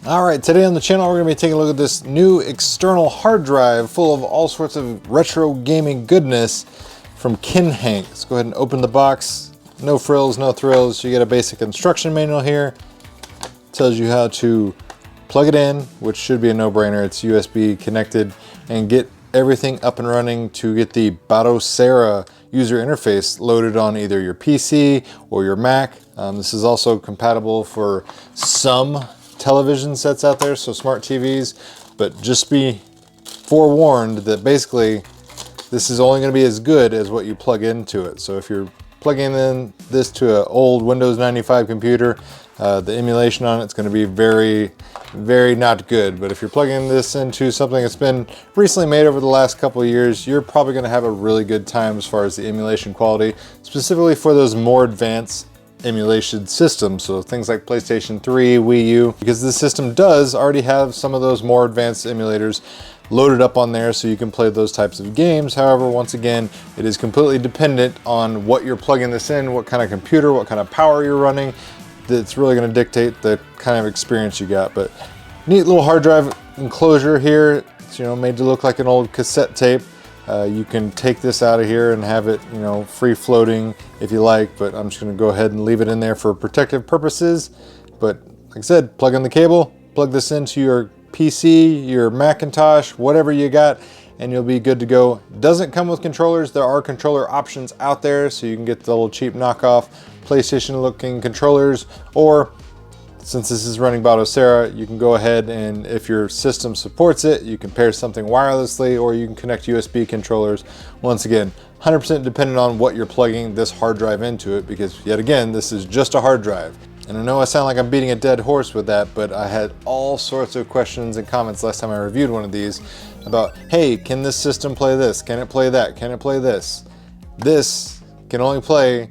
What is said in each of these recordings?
Alright, today on the channel we're going to be taking a look at this new external hard drive full of all sorts of retro gaming goodness from Kinhank. Let's go ahead and open the box. No frills, no thrills. You get a basic instruction manual here. Tells you how to plug it in, which should be a no-brainer. It's USB connected, and get everything up and running to get the Batocera user interface loaded on either your PC or your Mac. This is also compatible for some television sets out there, so smart TVs, but just be forewarned that basically this is only going to be as good as what you plug into it. So if you're plugging in this to an old Windows 95 computer, the emulation on it's going to be very, very not good. But if you're plugging this into something that's been recently made over the last couple of years, you're probably going to have a really good time as far as the emulation quality, specifically for those more advanced emulation systems, so things like PlayStation 3, Wii U, because this system does already have some of those more advanced emulators loaded up on there so you can play those types of games. However, once again, it is completely dependent on what you're plugging this in, what kind of computer, what kind of power you're running. That's really going to dictate the kind of experience you got. But neat little hard drive enclosure here. It's, you know, made to look like an old cassette tape. You can take this out of here and have it, you know, free floating if you like, but I'm just going to go ahead and leave it in there for protective purposes. But like I said, plug in the cable, plug this into your PC, your Macintosh, whatever you got, and you'll be good to go. Doesn't come with controllers. There are controller options out there, so you can get the little cheap knockoff PlayStation looking controllers, or since this is running Batocera, you can go ahead and, if your system supports it, you can pair something wirelessly, or you can connect USB controllers. Once again, 100% dependent on what you're plugging this hard drive into it, because yet again, this is just a hard drive. And I know I sound like I'm beating a dead horse with that, but I had all sorts of questions and comments last time I reviewed one of these about, hey, can this system play this? Can it play that? Can it play this? This can only play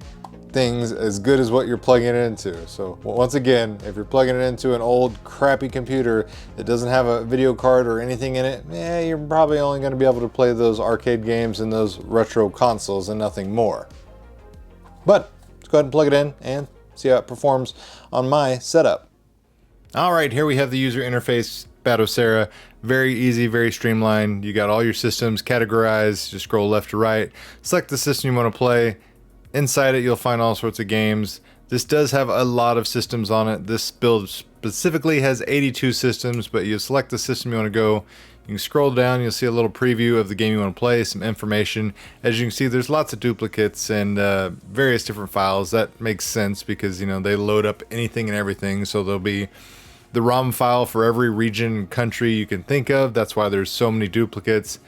things as good as what you're plugging it into. So once again, if you're plugging it into an old crappy computer that doesn't have a video card or anything in it, you're probably only going to be able to play those arcade games and those retro consoles and nothing more. But let's go ahead and plug it in and see how it performs on my setup. All right, here we have the user interface, Batocera. Very easy, very streamlined. You got all your systems categorized. Just scroll left to right, select the system you want to play. Inside it, you'll find all sorts of games. This does have a lot of systems on it. This build specifically has 82 systems, but you select the system you want to go. You can scroll down, you'll see a little preview of the game you want to play, some information. As you can see, there's lots of duplicates and various different files. That makes sense because, you know, they load up anything and everything. So there'll be the ROM file for every region and country you can think of. That's why there's so many duplicates.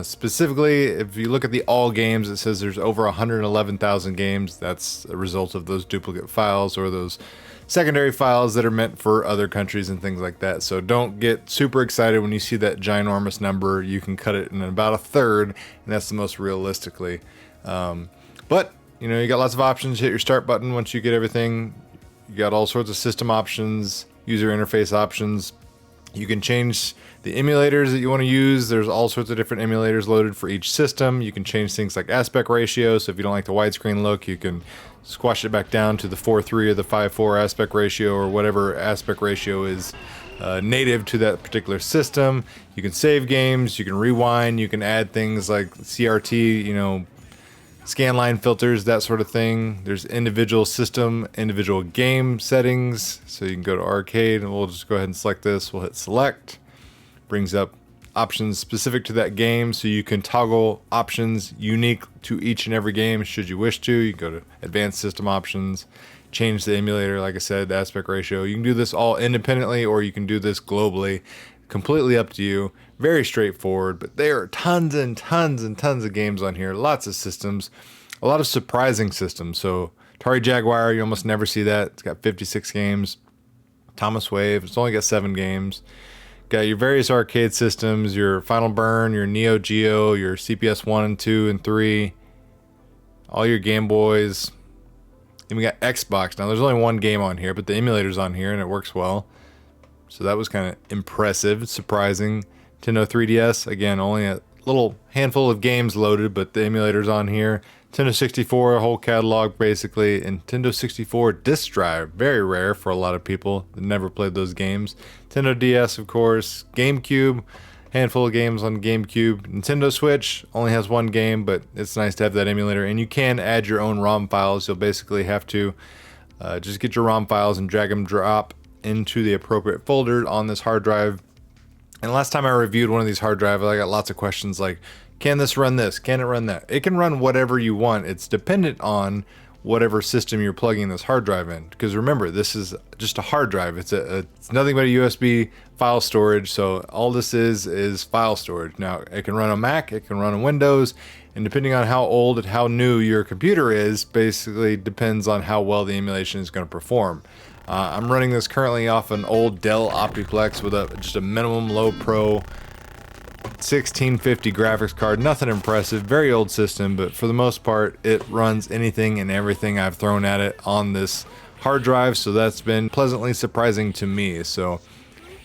Specifically, if you look at the all games, it says there's over 111,000 games. That's a result of those duplicate files or those secondary files that are meant for other countries and things like that. So don't get super excited when you see that ginormous number. You can cut it in about a third, and that's the most realistically. But you know, you got lots of options. Hit your start button once you get everything. You got all sorts of system options, user interface options. You can change the emulators that you want to use. There's all sorts of different emulators loaded for each system. You can change things like aspect ratio. So if you don't like the widescreen look, you can squash it back down to the 4:3 or the 5:4 aspect ratio, or whatever aspect ratio is native to that particular system. You can save games, you can rewind, you can add things like CRT, you know, scanline filters, that sort of thing. There's individual system, individual game settings. So you can go to arcade, and we'll just go ahead and select this. We'll hit select. Brings up options specific to that game, so you can toggle options unique to each and every game should you wish to. You can go to advanced system options, change the emulator, like I said, the aspect ratio. You can do this all independently, or you can do this globally. Completely up to you. Very straightforward, but there are tons and tons and tons of games on here. Lots of systems, a lot of surprising systems. So Atari Jaguar, you almost never see that. It's got 56 games. Thomas Wave, it's only got 7 games. Got your various arcade systems, your Final Burn, your Neo Geo, your CPS 1 and 2 and 3, all your Game Boys. Then we got Xbox. Now there's only one game on here, but the emulator's on here and it works well. So that was kind of impressive, surprising. Nintendo 3DS, again, only a little handful of games loaded, but the emulators on here. Nintendo 64, a whole catalog basically. And Nintendo 64 disc drive, very rare for a lot of people that never played those games. Nintendo DS, of course. GameCube, handful of games on GameCube. Nintendo Switch only has one game, but it's nice to have that emulator. And you can add your own ROM files. You'll basically have to just get your ROM files and drag them drop into the appropriate folder on this hard drive. And last time I reviewed one of these hard drives, I got lots of questions like, can this run this? Can it run that? It can run whatever you want. It's dependent on whatever system you're plugging this hard drive in. Because remember, this is just a hard drive. It's nothing but a USB file storage. So all this is file storage. Now, it can run on Mac, it can run on Windows, and depending on how old and how new your computer is, basically depends on how well the emulation is going to perform. I'm running this currently off an old Dell Optiplex with just a minimum low pro 1650 graphics card. Nothing impressive, very old system, but for the most part it runs anything and everything I've thrown at it on this hard drive, so that's been pleasantly surprising to me. So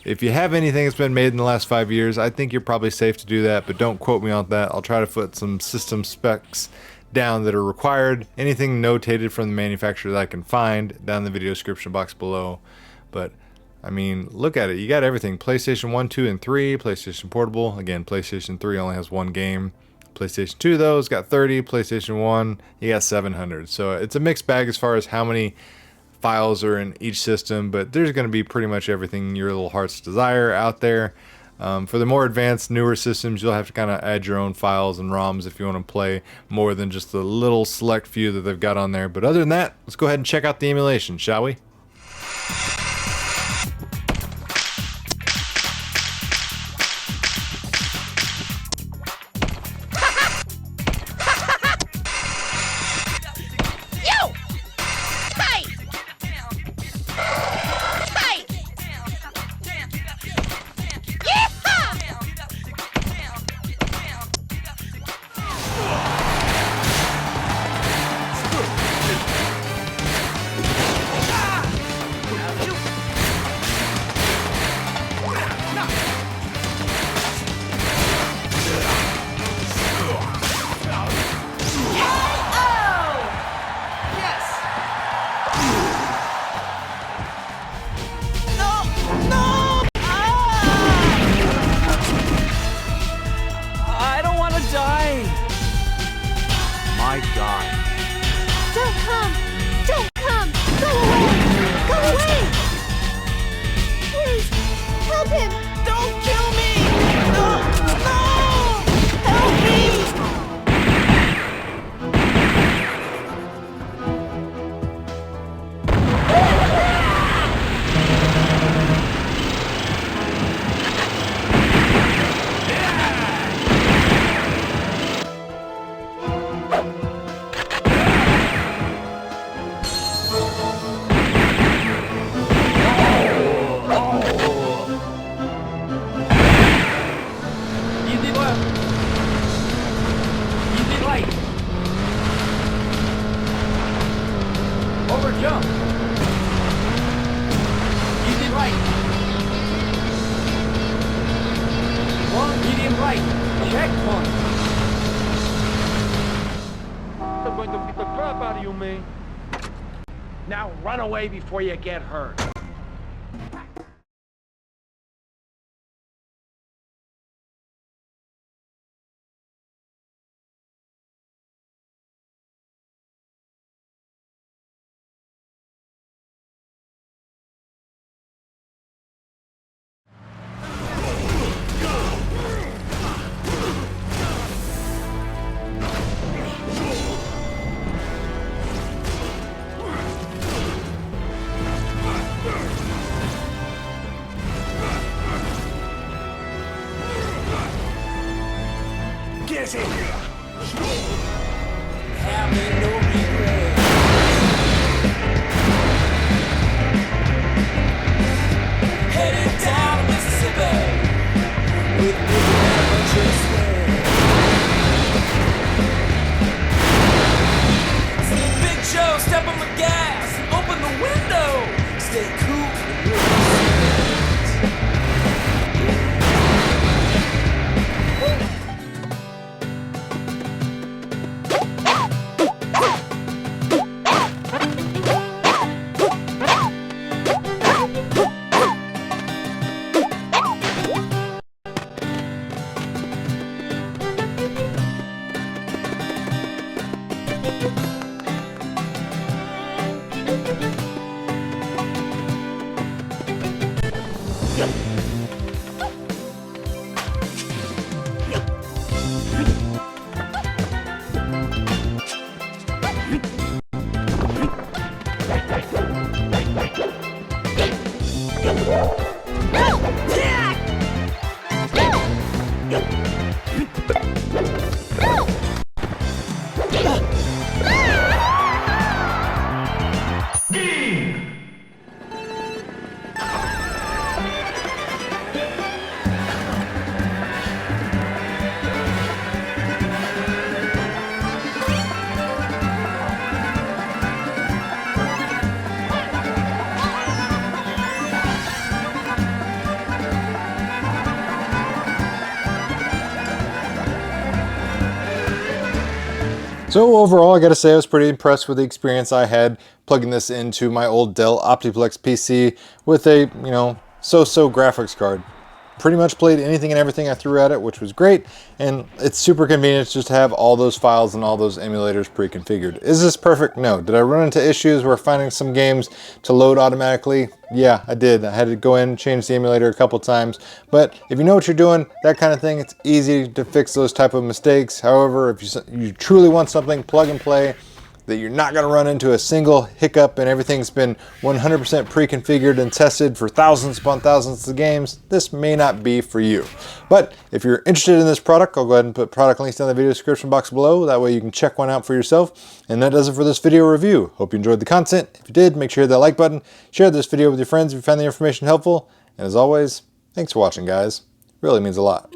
if you have anything that's been made in the last 5 years, I think you're probably safe to do that, but don't quote me on that. I'll try to put some system specs down that are required, anything notated from the manufacturer that I can find down in the video description box below. But I mean, look at it, you got everything. PlayStation 1, 2, and 3, PlayStation Portable. Again, PlayStation 3 only has one game. PlayStation 2 though has got 30, PlayStation 1 you got 700. So it's a mixed bag as far as how many files are in each system, but there's going to be pretty much everything your little heart's desire out there. For the more advanced, newer systems, you'll have to kind of add your own files and ROMs if you want to play more than just the little select few that they've got on there. But other than that, let's go ahead and check out the emulation, shall we? My God. Don't come! Don't come! Go away! Go away! Please, help him! Don't kill me! No! No! Help me! Jump. Easy right. One medium right. Checkpoint. I'm going to beat the crap out of you, man. Now run away before you get hurt. Having no regret. Headed down Mississippi with big adventures swear. See Big Joe step on the gas, open the window, stay cool. So overall, I gotta say I was pretty impressed with the experience I had plugging this into my old Dell Optiplex PC with a, so-so graphics card. Pretty much played anything and everything I threw at it, which was great, and it's super convenient just to have all those files and all those emulators pre-configured. Is this perfect? No. Did I run into issues where finding some games to load automatically? Yeah, I did. I had to go in and change the emulator a couple times, but if you know what you're doing, that kind of thing, it's easy to fix those type of mistakes. However, if you truly want something plug and play, that you're not going to run into a single hiccup and everything's been 100% pre-configured and tested for thousands upon thousands of games, this may not be for you. But if you're interested in this product, I'll go ahead and put product links down in the video description box below. That way you can check one out for yourself. And that does it for this video review. Hope you enjoyed the content. If you did, make sure you hit that like button. Share this video with your friends if you found the information helpful. And as always, thanks for watching, guys. It really means a lot.